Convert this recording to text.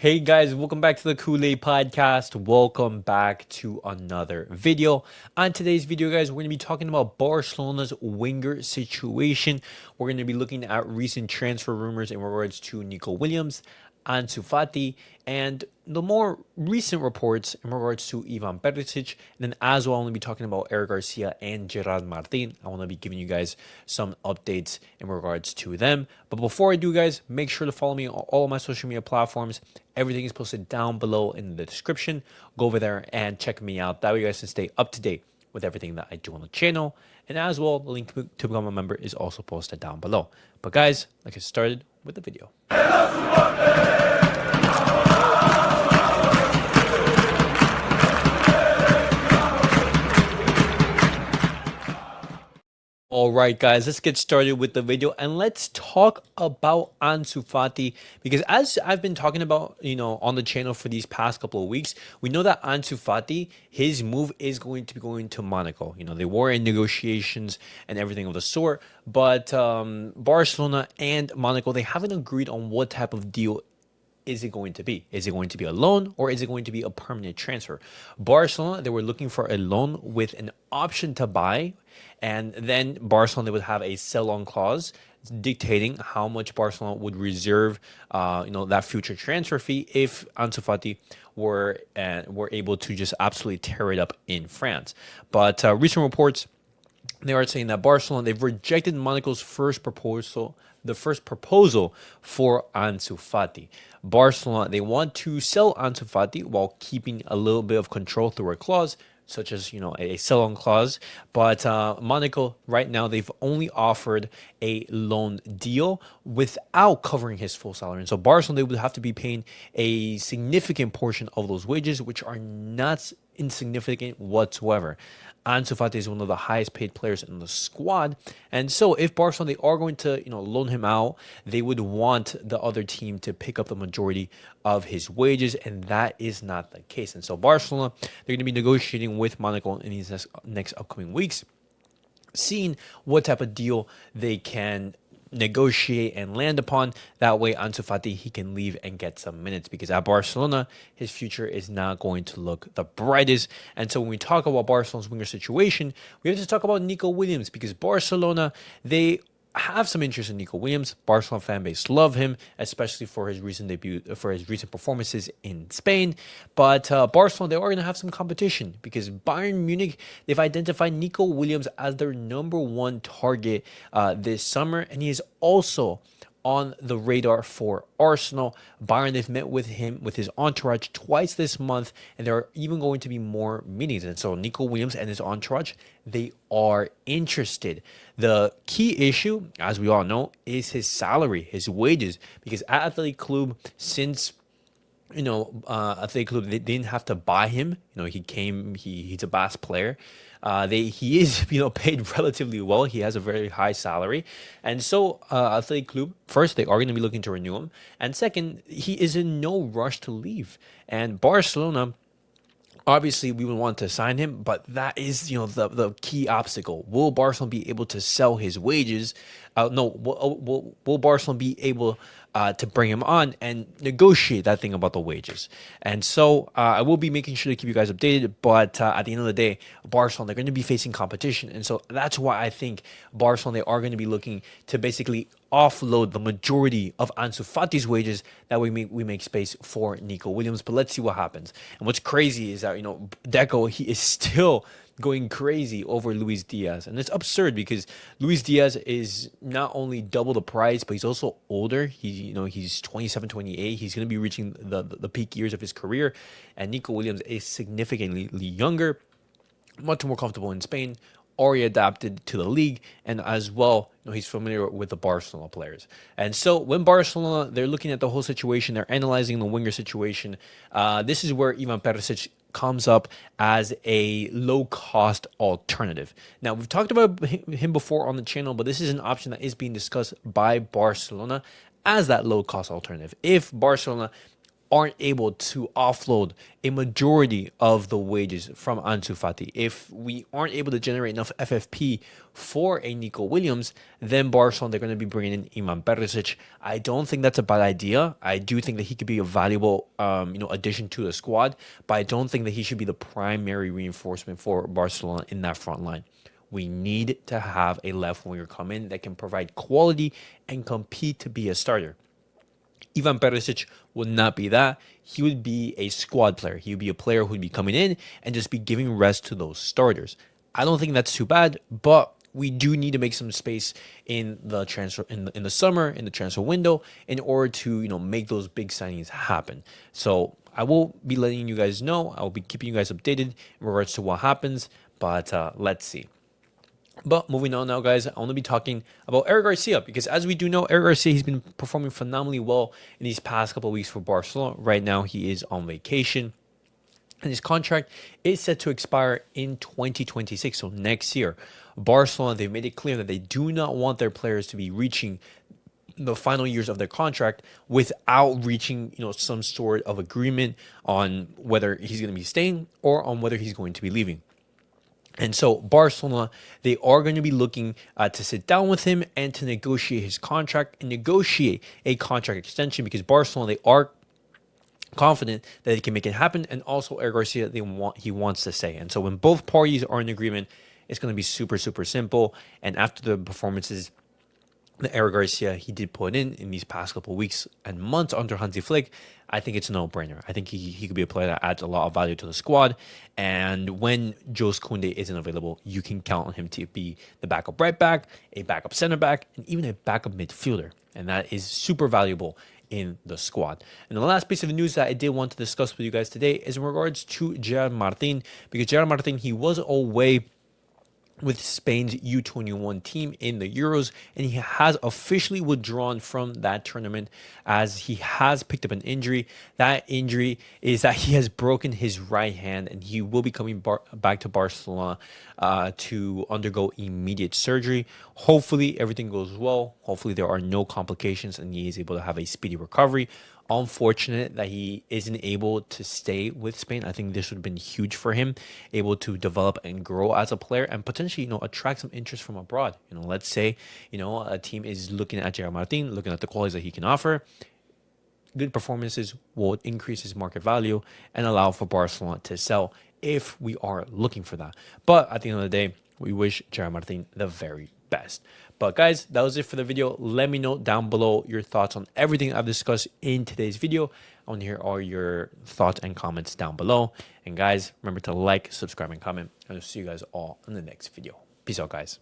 Hey guys, welcome back to the Kool-Aid Podcast. Welcome back to another video. On today's video, guys, we're going to be talking about Barcelona's winger situation. We're going to be looking at recent transfer rumors in regards to Nico Williams, Ansu Fati, and the more recent reports in regards to Ivan Perisic. And then as well, I'm going to be talking about Eric Garcia and Gerard Martin. I want to be giving you guys some updates in regards to them. But before I do, guys, make sure to follow me on all of my social media platforms. Everything is posted down below in the description. Go over there and check me out. That way you guys can stay up to date with everything that I do on the channel. And as well, the link to become a member is also posted down below. But guys, let's get started with the video. All right, guys, let's get started with the video and let's talk about Ansu Fati because as I've been talking about, on the channel for these past couple of weeks, we know that Ansu Fati, his move is going to be going to Monaco. They were in negotiations and everything of the sort, but Barcelona and Monaco, they haven't agreed on what type of deal is it going to be? Is it going to be a loan or is it going to be a permanent transfer? Barcelona, they were looking for a loan with an option to buy, and then Barcelona they would have a sell-on clause dictating how much Barcelona would reserve, that future transfer fee if Ansu Fati were able to just absolutely tear it up in France. But recent reports, they are saying that Barcelona, they've rejected Monaco's first proposal for Ansu Fati. Barcelona, they want to sell Ansu Fati while keeping a little bit of control through a clause, such as, a sell-on clause. But Monaco, right now, they've only offered a loan deal without covering his full salary. And so Barcelona, they would have to be paying a significant portion of those wages, which are not insignificant whatsoever. Ansu Fati is one of the highest paid players in the squad. And so if Barcelona, they are going to, loan him out, they would want the other team to pick up the majority of his wages. And that is not the case. And so Barcelona, they're going to be negotiating with Monaco in these next upcoming weeks, seeing what type of deal they can negotiate and land upon. That way Ansu Fati, he can leave and get some minutes, because at Barcelona his future is not going to look the brightest. And so when we talk about Barcelona's winger situation, we have to talk about Nico Williams, because Barcelona, they have some interest in Nico Williams. Barcelona fan base love him, especially for his recent debut, for his recent performances in Spain. But Barcelona, they are going to have some competition, because Bayern Munich, they've identified Nico Williams as their #1 target this summer, and he is also on the radar for Arsenal. Bayern, they've met with him, with his entourage, twice this month, and there are even going to be more meetings. And so Nico Williams and his entourage, they are interested. The key issue, as we all know, is his salary, his wages, because at Athletic Club, since Athletic Club, they didn't have to buy him. He's a Basque player. He is paid relatively well. He has a very high salary, and so Athletic Club, first, they are going to be looking to renew him, and second, he is in no rush to leave. And Barcelona, obviously, we would want to sign him, but that is, the key obstacle. Will Barcelona be able to sell his wages? Will Barcelona be able to bring him on and negotiate that thing about the wages? And so I will be making sure to keep you guys updated, but at the end of the day, Barcelona, they're going to be facing competition. And so that's why I think Barcelona, they are going to be looking to basically offload the majority of Ansu Fati's wages. That way we make space for Nico Williams. But let's see what happens. And what's crazy is that, Deco, he is still going crazy over Luis Diaz. And it's absurd, because Luis Diaz is not only double the price, but he's also older. He's 27, 28. He's going to be reaching the peak years of his career. And Nico Williams is significantly younger, much more comfortable in Spain, already adapted to the league, and as well, he's familiar with the Barcelona players. And so when Barcelona, they're looking at the whole situation, they're analyzing the winger situation, this is where Ivan Perisic comes up as a low-cost alternative. Now, we've talked about him before on the channel, but this is an option that is being discussed by Barcelona as that low-cost alternative. If Barcelona aren't able to offload a majority of the wages from Ansu Fati, if we aren't able to generate enough FFP for a Nico Williams, then Barcelona, they're going to be bringing in Ivan Perisic. I don't think that's a bad idea. I do think that he could be a valuable addition to the squad, but I don't think that he should be the primary reinforcement for Barcelona in that front line. We need to have a left winger come in that can provide quality and compete to be a starter. Ivan Perisic would not be that. He would be a squad player. He would be a player who would be coming in and just be giving rest to those starters. I don't think that's too bad, but we do need to make some space in the transfer in the summer, in the transfer window, in order to make those big signings happen. So I will be letting you guys know. I will be keeping you guys updated in regards to what happens, but let's see. But moving on now, guys, I want to be talking about Eric Garcia, because as we do know, Eric Garcia, he's been performing phenomenally well in these past couple of weeks for Barcelona. Right now, he is on vacation, and his contract is set to expire in 2026, so next year. Barcelona, they've made it clear that they do not want their players to be reaching the final years of their contract without reaching some sort of agreement on whether he's going to be staying or on whether he's going to be leaving. And so Barcelona, they are going to be looking to sit down with him and to negotiate his contract and negotiate a contract extension, because Barcelona, they are confident that they can make it happen. And also Eric Garcia, he wants to stay. And so when both parties are in agreement, it's going to be super, super simple. And after the performances that Eric Garcia, he did put in these past couple of weeks and months under Hansi Flick, I think it's a no-brainer. I think he could be a player that adds a lot of value to the squad. And when Jules Koundé isn't available, you can count on him to be the backup right back, a backup center back, and even a backup midfielder. And that is super valuable in the squad. And the last piece of news that I did want to discuss with you guys today is in regards to Gerard Martin, because Gerard Martin, he was away with Spain's U21 team in the Euros, and he has officially withdrawn from that tournament as he has picked up an injury. That injury is that he has broken his right hand, and he will be coming back to Barcelona to undergo immediate surgery. Hopefully everything goes well. Hopefully there are no complications and he is able to have a speedy recovery. Unfortunate that he isn't able to stay with Spain. I think this would have been huge for him, able to develop and grow as a player and potentially, attract some interest from abroad. Let's say, a team is looking at Gerard Martin, looking at the qualities that he can offer. Good performances will increase his market value and allow for Barcelona to sell if we are looking for that. But at the end of the day, we wish Gerard Martin the very best. But guys, that was it for the video. Let me know down below your thoughts on everything I've discussed in today's video. I want to hear all your thoughts and comments down below. And guys, remember to like, subscribe, and comment. And I'll see you guys all in the next video. Peace out, guys.